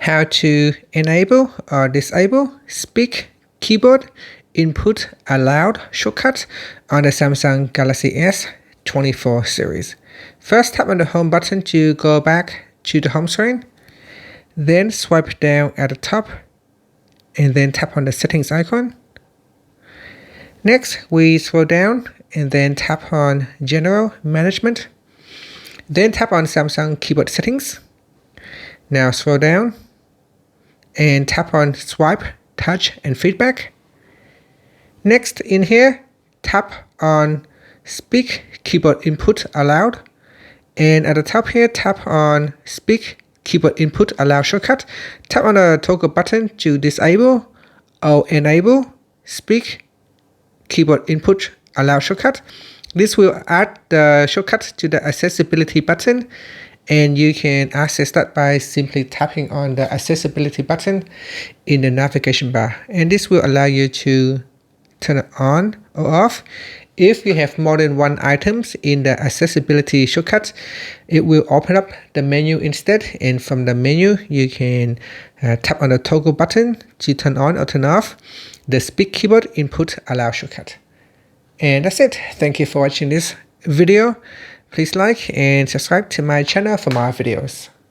how to enable or disable Speak Keyboard Input Aloud shortcut on the Samsung Galaxy S24 series. First, tap on the home button to go back to the home screen. Then swipe down at the top and then tap on the settings icon. Next, we scroll down and then tap on General Management. Then tap on Samsung Keyboard Settings. Now scroll down and tap on Swipe, Touch, and Feedback. Next, in here, tap on Speak Keyboard Input Aloud. And at the top here, tap on Speak Keyboard Input Aloud shortcut. Tap on the toggle button to disable or enable Speak Keyboard Input Aloud shortcut. This will add the shortcut to the accessibility button, and you can access that by simply tapping on the accessibility button in the navigation bar. And this will allow you to turn it on or off. If you have more than one items in the accessibility shortcut, it will open up the menu instead, and from the menu you can tap on the toggle button to turn on or turn off the Speak Keyboard Input Aloud shortcut. And that's it. Thank you for watching this video. Please like and subscribe to my channel for more videos.